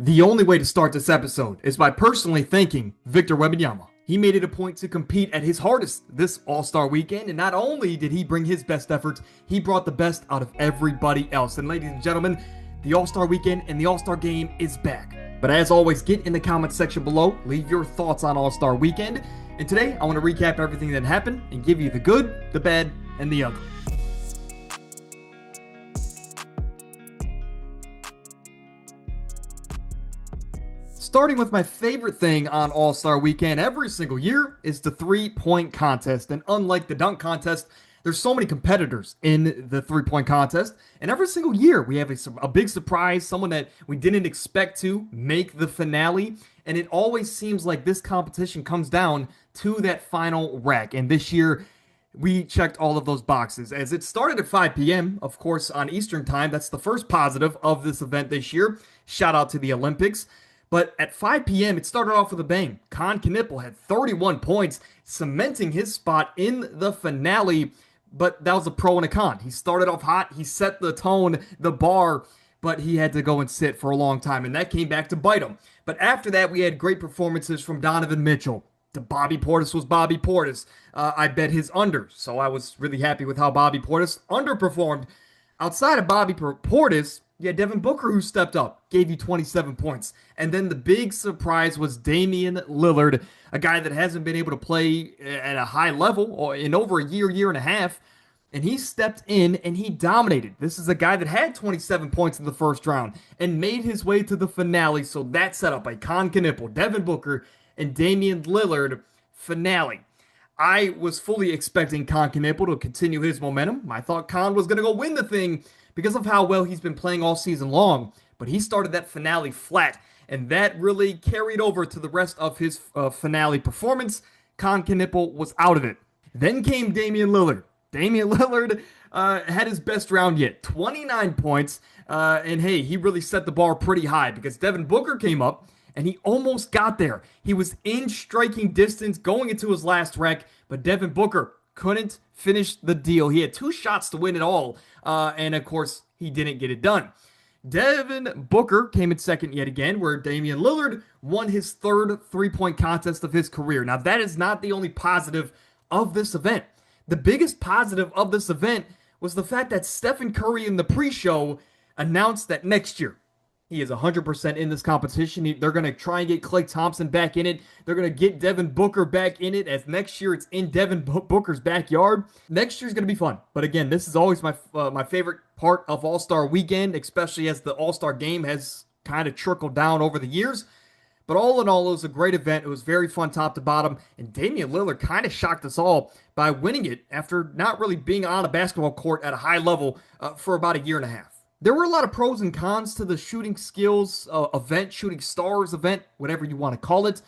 The only way to start this episode is by personally thanking Victor Wembanyama. He made it a point to compete at his hardest this All-Star weekend, and not only did he bring his best efforts, he brought the best out of everybody else. And ladies and gentlemen, the All-Star weekend and the All-Star game is back. But as always, get in the comments section below, leave your thoughts on All-Star weekend. And today, I want to recap everything that happened and give you the good, the bad, and the ugly. Starting with my favorite thing on All-Star Weekend every single year is the three-point contest. And unlike the dunk contest, there's so many competitors in the three-point contest. And every single year, we have a big surprise, someone that we didn't expect to make the finale. And it always seems like this competition comes down to that final rack. And this year, we checked all of those boxes. As it started at 5 p.m., of course, on Eastern Time. That's the first positive of this event this year. Shout out to the Olympics. But at 5 p.m., it started off with a bang. Con Knipple had 31 points, cementing his spot in the finale. But that was a pro and a con. He started off hot. He set the tone, the bar, but he had to go and sit for a long time, and that came back to bite him. But after that, we had great performances from Donovan Mitchell. The Bobby Portis was Bobby Portis. I bet his under, so I was really happy with how Bobby Portis underperformed. Outside of Bobby Portis, yeah, Devin Booker, who stepped up, gave you 27 points. And then the big surprise was Damian Lillard, a guy that hasn't been able to play at a high level in over a year and a half. And he stepped in and he dominated. This is a guy that had 27 points in the first round and made his way to the finale. So that set up a Con Knipple, Devin Booker, and Damian Lillard finale. I was fully expecting Con Knipple to continue his momentum. I thought Con was going to go win the thing because of how well he's been playing all season long. But he started that finale flat, and that really carried over to the rest of his finale performance. Con Knipple was out of it. Then came Damian Lillard. Damian Lillard had his best round yet, 29 points. And hey, he really set the bar pretty high because Devin Booker came up, and he almost got there. He was in striking distance going into his last rack, but Devin Booker couldn't finish the deal. He had two shots to win it all, and of course, he didn't get it done. Devin Booker came in second yet again, where Damian Lillard won his third three-point contest of his career. Now, that is not the only positive of this event. The biggest positive of this event was the fact that Stephen Curry in the pre-show announced that next year, he is 100% in this competition. They're going to try and get Klay Thompson back in it. They're going to get Devin Booker back in it, as next year it's in Devin Booker's backyard. Next year's going to be fun. But again, this is always my favorite part of All-Star Weekend, especially as the All-Star game has kind of trickled down over the years. But all in all, it was a great event. It was very fun top to bottom. And Damian Lillard kind of shocked us all by winning it after not really being on a basketball court at a high level for about a year and a half. There were a lot of pros and cons to the shooting skills event, shooting stars event, whatever you want to call it.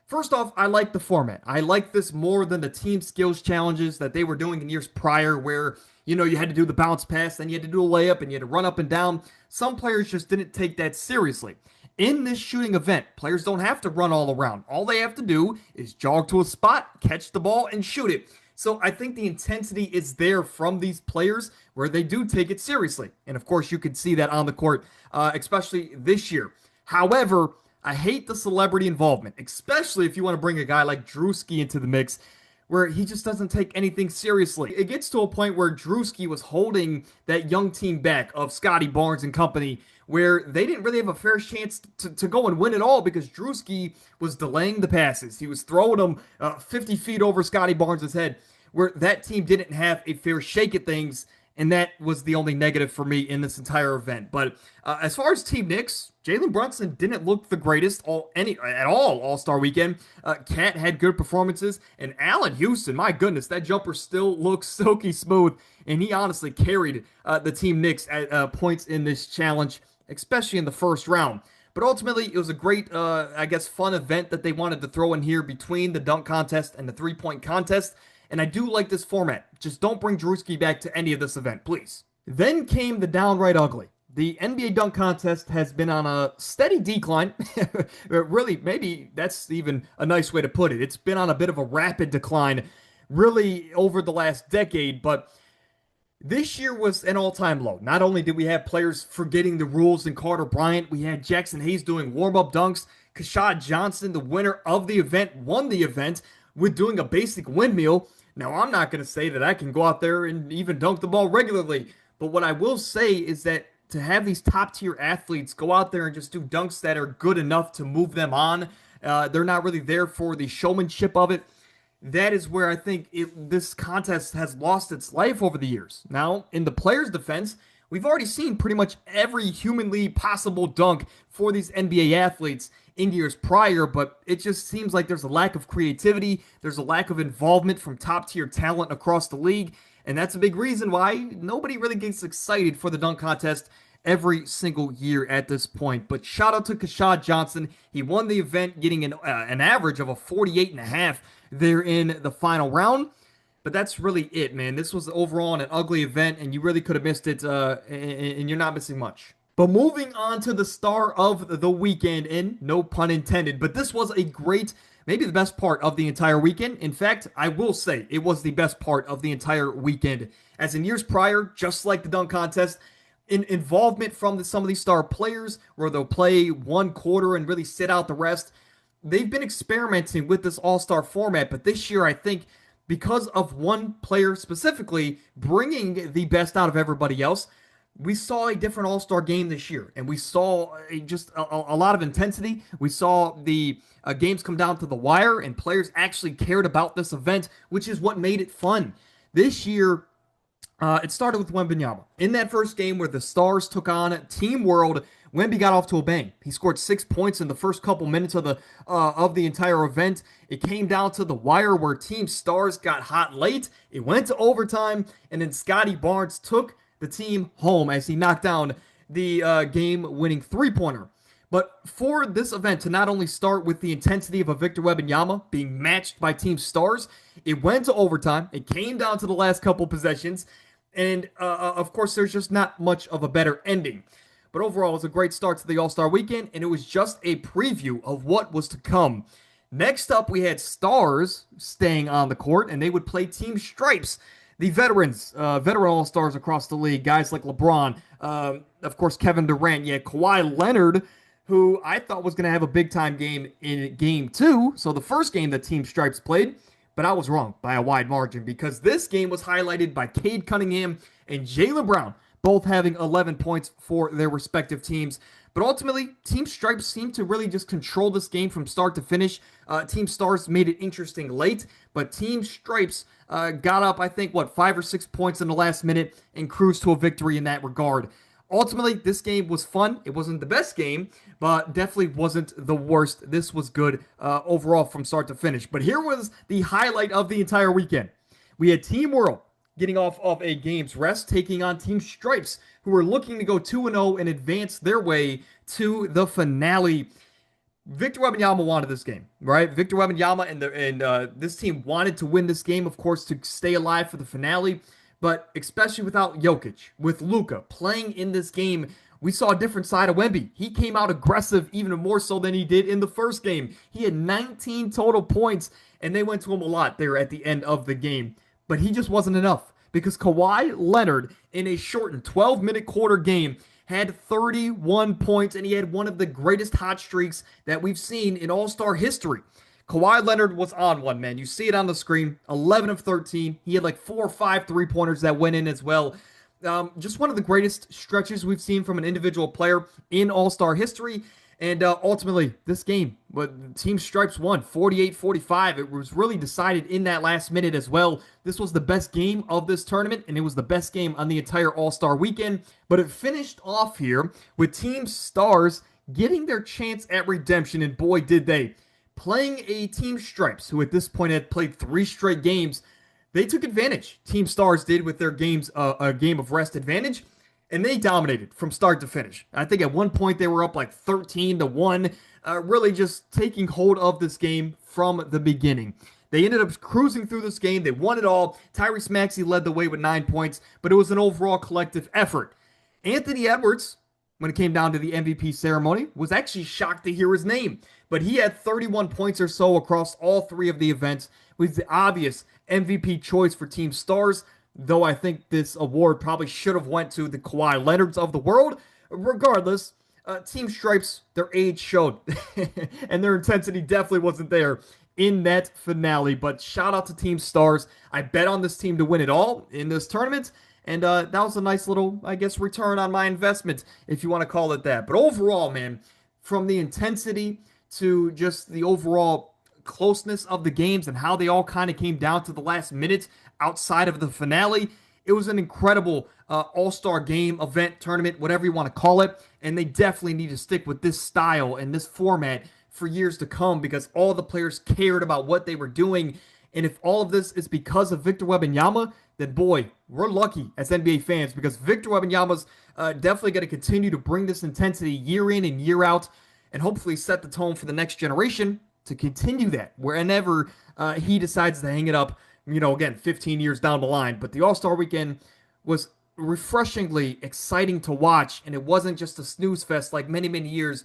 First off, I like the format. I like this more than the team skills challenges that they were doing in years prior where, you had to do the bounce pass, then you had to do a layup, and you had to run up and down. Some players just didn't take that seriously. In this shooting event, players don't have to run all around. All they have to do is jog to a spot, catch the ball, and shoot it. So I think the intensity is there from these players where they do take it seriously. And of course, you can see that on the court, especially this year. However, I hate the celebrity involvement, especially if you want to bring a guy like Drewski into the mix, where he just doesn't take anything seriously. It gets to a point where Drewski was holding that young team back of Scotty Barnes and company, where they didn't really have a fair chance to go and win it all because Drewski was delaying the passes. He was throwing them 50 feet over Scotty Barnes' head, where that team didn't have a fair shake at things, and that was the only negative for me in this entire event. But as far as Team Knicks, Jalen Brunson didn't look the greatest at all All-Star Weekend. Cat had good performances, and Allen Houston, my goodness, that jumper still looks silky smooth, and he honestly carried the Team Knicks at points in this challenge, especially in the first round. But ultimately, it was a great, fun event that they wanted to throw in here between the dunk contest and the three-point contest. And I do like this format. Just don't bring Drewski back to any of this event, please. Then came the downright ugly. The NBA dunk contest has been on a steady decline. Really, maybe that's even a nice way to put it. It's been on a bit of a rapid decline, really, over the last decade. But This year was an all-time low. Not only did we have players forgetting the rules in Carter Bryant, we had Jackson Hayes doing warm-up dunks. Kashad Johnson, the winner of the event, won the event with doing a basic windmill. Now, I'm not going to say that I can go out there and even dunk the ball regularly, but what I will say is that to have these top-tier athletes go out there and just do dunks that are good enough to move them on, they're not really there for the showmanship of it. That is where I think this contest has lost its life over the years. Now, in the players' defense, we've already seen pretty much every humanly possible dunk for these NBA athletes in years prior, but it just seems like there's a lack of creativity, there's a lack of involvement from top tier talent across the league, and that's a big reason why nobody really gets excited for the dunk contest every single year at this point. But shout out to Kashad Johnson. He won the event, getting an average of a 48 and a half there in the final round. But that's really it, man. This was overall an ugly event, and you really could have missed it, and you're not missing much. But moving on to the star of the weekend, and no pun intended, but this was a great, maybe the best part of the entire weekend. In fact, I will say it was the best part of the entire weekend. As in years prior, just like the dunk contest, involvement from some of these star players where they'll play one quarter and really sit out the rest. They've been experimenting with this all-star format, but this year I think because of one player specifically bringing the best out of everybody else, we saw a different all-star game this year, and we saw a lot of intensity. We saw the games come down to the wire, and players actually cared about this event, which is what made it fun. This year, it started with Wemby. In that first game where the Stars took on Team World, Wemby got off to a bang. He scored 6 points in the first couple minutes of the entire event. It came down to the wire where Team Stars got hot late. It went to overtime, and then Scotty Barnes took the team home as he knocked down the game-winning three-pointer. But for this event to not only start with the intensity of a Victor Wembanyama being matched by Team Stars, it went to overtime. It came down to the last couple possessions. And, of course, there's just not much of a better ending. But overall, it was a great start to the All-Star Weekend, and it was just a preview of what was to come. Next up, we had Stars staying on the court, and they would play Team Stripes, the veteran All-Stars across the league, guys like LeBron, of course, Kevin Durant, yeah, Kawhi Leonard, who I thought was going to have a big-time game in Game 2. So the first game that Team Stripes played, but I was wrong by a wide margin because this game was highlighted by Cade Cunningham and Jaylen Brown, both having 11 points for their respective teams. But ultimately, Team Stripes seemed to really just control this game from start to finish. Team Stars made it interesting late, but Team Stripes got up, I think, 5 or 6 points in the last minute and cruised to a victory in that regard. Ultimately, this game was fun. It wasn't the best game, but definitely wasn't the worst. This was good overall from start to finish. But here was the highlight of the entire weekend. We had Team World getting off of a game's rest, taking on Team Stripes, who were looking to go 2-0 and advance their way to the finale. Victor Wembanyama wanted this game, right? Victor Wembanyama and this team wanted to win this game, of course, to stay alive for the finale. But especially without Jokic, with Luka playing in this game, we saw a different side of Wemby. He came out aggressive even more so than he did in the first game. He had 19 total points, and they went to him a lot there at the end of the game. But he just wasn't enough because Kawhi Leonard, in a shortened 12-minute quarter game, had 31 points, and he had one of the greatest hot streaks that we've seen in All-Star history. Kawhi Leonard was on one, man. You see it on the screen. 11 of 13. He had like 4 or 5 three-pointers that went in as well. Just one of the greatest stretches we've seen from an individual player in All-Star history. And ultimately, this game, Team Stripes won 48-45. It was really decided in that last minute as well. This was the best game of this tournament, and it was the best game on the entire All-Star weekend. But it finished off here with Team Stars getting their chance at redemption, and boy, did they. Playing a Team Stripes, who at this point had played 3 straight games, they took advantage. Team Stars did with their games, a game of rest advantage, and they dominated from start to finish. I think at one point they were up like 13-1, really just taking hold of this game from the beginning. They ended up cruising through this game. They won it all. Tyrese Maxey led the way with 9 points, but it was an overall collective effort. Anthony Edwards, when it came down to the MVP ceremony, was actually shocked to hear his name. But he had 31 points or so across all 3 of the events, was the obvious MVP choice for Team Stars. though I think this award probably should have went to the Kawhi Leonards of the world. Regardless, Team Stripes, their age showed, and their intensity definitely wasn't there in that finale. But shout out to Team Stars. I bet on this team to win it all in this tournament. And that was a nice little, I guess, return on my investment, if you want to call it that. But overall, man, from the intensity to just the overall closeness of the games and how they all kind of came down to the last minute outside of the finale, it was an incredible all-star game, event, tournament, whatever you want to call it. And they definitely need to stick with this style and this format for years to come because all the players cared about what they were doing. And if all of this is because of Victor Wembanyama, then boy, we're lucky as NBA fans because Victor Wembanyama's definitely going to continue to bring this intensity year in and year out and hopefully set the tone for the next generation to continue that whenever he decides to hang it up, again, 15 years down the line. But the All-Star Weekend was refreshingly exciting to watch, and it wasn't just a snooze fest like many, many years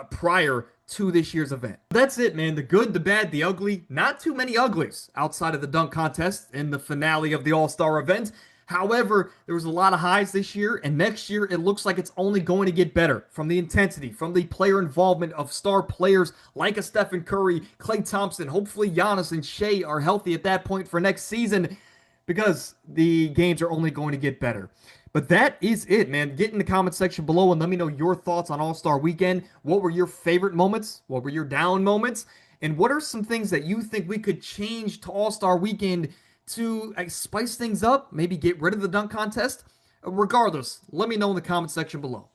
prior to this year's event. That's it, man. The good, the bad, the ugly. Not too many uglies outside of the dunk contest in the finale of the All-Star event. However, there was a lot of highs this year, and next year it looks like it's only going to get better from the intensity, from the player involvement of star players like a Stephen Curry, Klay Thompson. Hopefully Giannis and Shea are healthy at that point for next season because the games are only going to get better. But that is it, man. Get in the comment section below and let me know your thoughts on All-Star Weekend. What were your favorite moments? What were your down moments? And what are some things that you think we could change to All-Star Weekend to spice things up? Maybe get rid of the dunk contest? Regardless, let me know in the comment section below.